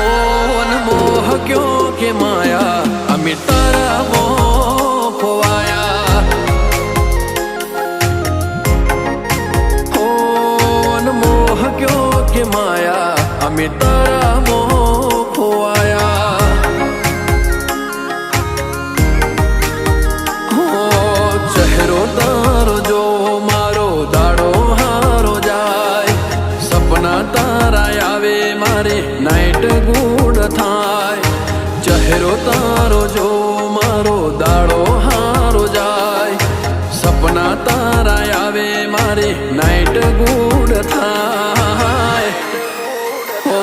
होन मोह क्यों के माया अमी तारा मोह खोवाया होन मोह क्यों के माया अमी तारा मोह खोवाया हो चेहरो तारो जो मारो दाड़ो हारो जाए सपना तारा आवे मारे नाइट गुड थाय चेहरो तारो जो मारो दाड़ो हारो जाए सपना तारा आवे मारे नाइट गुड थाय ओ